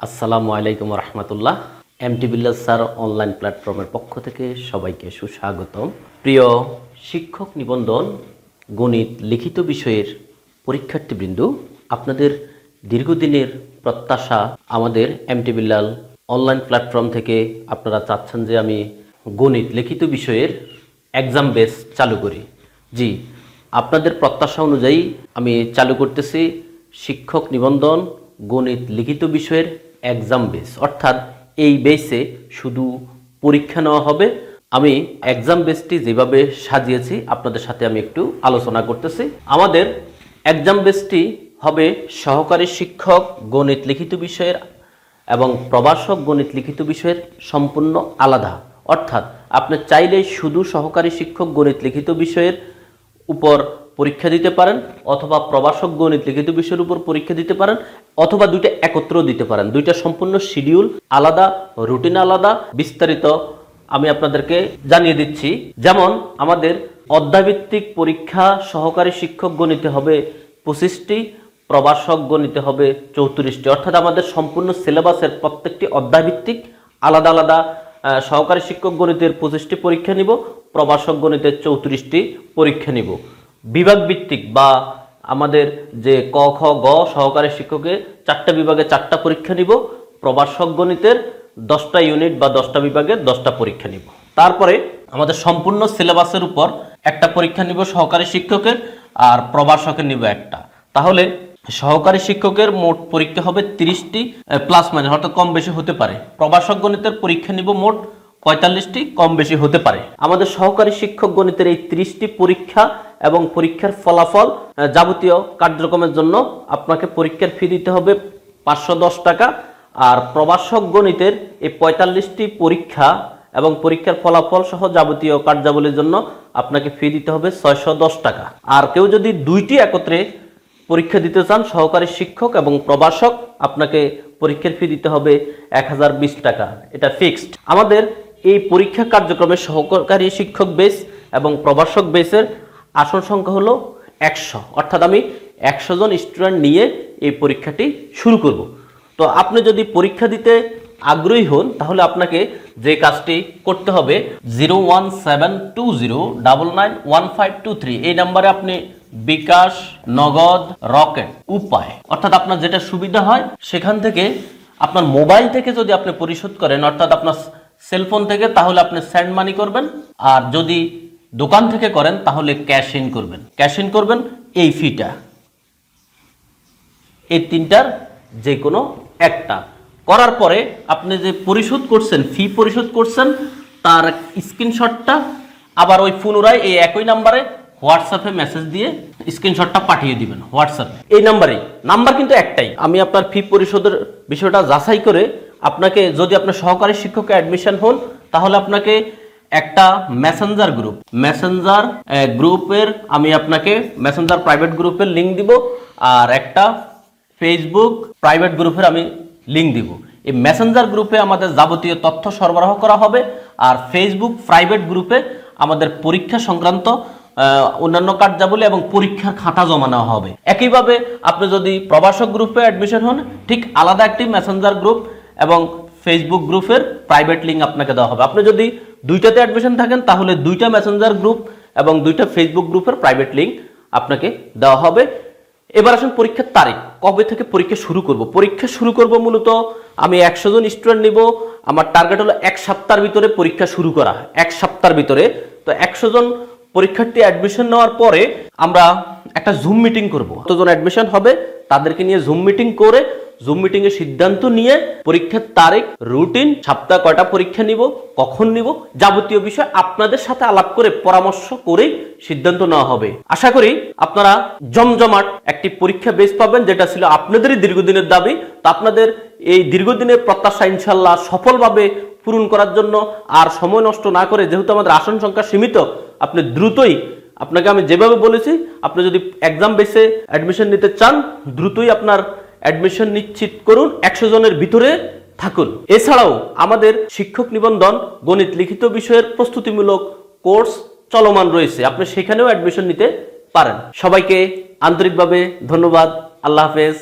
আসসালামু আলাইকুম রহমতুল্লাহ। MT বিল্লাস sir online প্ল্যাটফর্মের পক্ষ থেকে সবাইকে সুস্বাগতম। প্রিয় শিক্ষক নিবন্ধন গণিত লিখিত বিষয়ের পরীক্ষার্থীবৃন্দ, আপনাদের দীর্ঘদিনের প্রত্যাশা আমাদের এমটি বিল্লাল অনলাইন প্ল্যাটফর্ম থেকে আপনারা চাচ্ছেন যে আমি গণিত লিখিত বিষয়ের এক্সাম বেস চালু করি। জি, আপনাদের প্রত্যাশা অনুযায়ী আমি চালু করতেছি শিক্ষক নিবন্ধন গণিত লিখিত বিষয়ের এক্সাম বেস, অর্থাৎ এই বেসে শুধু পরীক্ষা নেওয়া হবে। আমি এক্সাম বেসটি যেভাবে সাজিয়েছি আপনাদের সাথে আমি একটু আলোচনা করতেছি। আমাদের এক্সাম বেসটি হবে সহকারী শিক্ষক গণিত লিখিত বিষয়ের এবং প্রভাষক গণিত লিখিত বিষয়ের সম্পূর্ণ আলাদা। অর্থাৎ আপনি চাইলে শুধু সহকারী শিক্ষক গণিত লিখিত বিষয়ের উপর পরীক্ষা দিতে পারেন, অথবা প্রভাষক গণিত লিখিত বিষয়ের উপর পরীক্ষা দিতে পারেন, অথবা দুইটা একত্র দিতে পারেন। দুইটা সম্পূর্ণ শিডিউল আলাদা, রুটিন আলাদা। বিস্তারিত আমি আপনাদেরকে জানিয়ে দিচ্ছি। যেমন আমাদের অধ্যায়ভিত্তিক পরীক্ষা সহকারী শিক্ষক গণিতে হবে 25টি, প্রভাষক গণিতে হবে 34টি। অর্থাৎ আমাদের সম্পূর্ণ সিলেবাসের প্রত্যেকটি অধ্যায়ভিত্তিক আলাদা আলাদা। সহকারী শিক্ষক গণিতের 25টি পরীক্ষা নিব, প্রভাষক গণিতের 34টি পরীক্ষা নিব। বিভাগ ভিত্তিক বা আমাদের যে ক খ গ সহকারী শিক্ষকের 4টা বিভাগে 4টা পরীক্ষা নিব, প্রভাষক গণিতের 10টা ইউনিট বা 10টা বিভাগের 10টা পরীক্ষা নিব। তারপরে আমাদের সম্পূর্ণ সিলেবাসের উপর একটা পরীক্ষা নিব সহকারী শিক্ষকের, আর প্রভাষকের নিব একটা। তাহলে সহকারী শিক্ষকের মোট পরীক্ষা হবে 30টি, প্লাস মাইনাস অর্থাৎ কম বেশি হতে পারে। প্রভাষক গণিতের পরীক্ষা নিব মোট 45টি, কম বেশি হতে পারে। আমাদের সহকারী শিক্ষক গণিতের এই 30টি পরীক্ষা এবং পরীক্ষার ফলাফল যাবতীয় কার্যক্রমের জন্য আপনাকে পরীক্ষার ফি দিতে হবে 510 টাকা। আর প্রভাষক গণিতের এই 45টি পরীক্ষা এবং পরীক্ষার ফলাফল সহ যাবতীয় কার্যাবলীর জন্য আপনাকে ফি দিতে হবে 610 টাকা। আর কেউ যদি দুইটি একত্রে পরীক্ষা দিতে চান, সহকারী শিক্ষক এবং প্রভাষক, আপনাকে পরীক্ষার ফি দিতে হবে 1020 টাকা। এটা ফিক্সড। আমাদের এই পরীক্ষা কার্যক্রমে সহকারী শিক্ষক বেস এবং প্রভাষক বেসের আসন সংখ্যা হলো 100। অর্থাৎ আমি 100 জন স্টুডেন্ট নিয়ে এই পরীক্ষাটি শুরু করব। তো আপনি যদি পরীক্ষা দিতে আগ্রহী হন তাহলে আপনাকে যে কাজটি করতে হবে 01720991523 এই নাম্বারে আপনি বিকাশ, নগদ, রকেট, উপায় অর্থাৎ আপনার যেটা সুবিধা হয় সেখান থেকে আপনার মোবাইল থেকে যদি আপনি পরিশোধ করেন, অর্থাৎ আপনার সেলফোন থেকে, তাহলে আপনি সেন্ড মানি করবেন। আর যদি দোকান থেকে করেন তাহলে ক্যাশ ইন করবেন। ক্যাশ ইন করবেন এই ফিটা, এই তিনটার যে কোনো একটা করার পরে আপনি যে পরিশোধ করছেন, ফি পরিশোধ করছেন, তার স্ক্রিনশটটা আবার ওই পুনরায় এই একই নাম্বারে হোয়াটসঅ্যাপে মেসেজ দিয়ে স্ক্রিনশটটা পাঠিয়ে দিবেন হোয়াটসঅ্যাপে। এই নাম্বারেই, নাম্বার কিন্তু একটাই। আমি আপনার ফি পরিশোধের বিষয়টা যাচাই করে আপনাকে, যদি আপনার সহকারী শিক্ষকে অ্যাডমিশন হন তাহলে আপনাকে একটা মেসেঞ্জার গ্রুপের আমি আপনাকে মেসেঞ্জার প্রাইভেট গ্রুপের লিঙ্ক দিব, আর একটা ফেসবুক প্রাইভেট গ্রুপের আমি লিঙ্ক দিব। এই মেসেঞ্জার গ্রুপে আমাদের যাবতীয় তথ্য সরবরাহ করা হবে, আর ফেসবুক প্রাইভেট গ্রুপে আমাদের পরীক্ষা সংক্রান্ত অন্যান্য কার্যাবলী এবং পরীক্ষার খাতা জমা নেওয়া হবে। একইভাবে আপনি যদি প্রভাষক গ্রুপে অ্যাডমিশন হন, ঠিক আলাদা একটি মেসেঞ্জার গ্রুপ এবং ফেসবুক গ্রুপের প্রাইভেট লিঙ্ক আপনাকে দেওয়া হবে। আপনি যদি দুইটাতে অ্যাডমিশন থাকেন তাহলে দুইটা মেসেঞ্জার গ্রুপ এবং দুইটা ফেসবুক গ্রুপের প্রাইভেট লিঙ্ক আপনাকে দেওয়া হবে। এবার আসুন পরীক্ষার তারিখ, কবে থেকে পরীক্ষা শুরু করব। পরীক্ষা শুরু করব মূলত আমি 100 জন স্টুডেন্ট নিব। আমার টার্গেট হলো 1 সপ্তাহের ভিতরে পরীক্ষা শুরু করা, 1 সপ্তাহের ভিতরে। তো 100 জন পরীক্ষার্থী অ্যাডমিশন নেওয়ার পরে আমরা একটা জুম মিটিং করব। যতজন অ্যাডমিশন হবে তাদেরকে নিয়ে জুম মিটিং করে, জুম মিটিং এর সিদ্ধান্ত নিয়ে পরীক্ষার তারিখ, রুটিন, সপ্তাহে কয়টা পরীক্ষা নিব, কখন নিব, যাবতীয় বিষয় আপনাদের সাথে আলাপ করে পরামর্শ করে সিদ্ধান্ত নেওয়া হবে। আশা করি আপনারা জমজমাট একটি পরীক্ষা বেস পাবেন, যেটা ছিল আপনাদেরই দীর্ঘদিনের দাবি। তো আপনাদের এই দীর্ঘদিনের প্রত্যাশা ইনশাল্লাহ সফলভাবে পূরণ করার জন্য আর সময় নষ্ট না করে, যেহেতু আমাদের আসন সংখ্যা সীমিত, আপনি দ্রুতই, আপনাকে আমি যেভাবে বলেছি, আপনি যদি এক্সাম বেসে অ্যাডমিশন নিতে চান দ্রুতই আপনার অ্যাডমিশন নিশ্চিত করুন, 100 জনের ভিতরে থাকুন। এছাড়াও আমাদের শিক্ষক নিবন্ধন গণিত লিখিত বিষয়ের প্রস্তুতিমূলক কোর্স চলমান রয়েছে, আপনি সেখানেও অ্যাডমিশন নিতে পারেন। সবাইকে আন্তরিকভাবে ধন্যবাদ। আল্লাহ হাফেজ।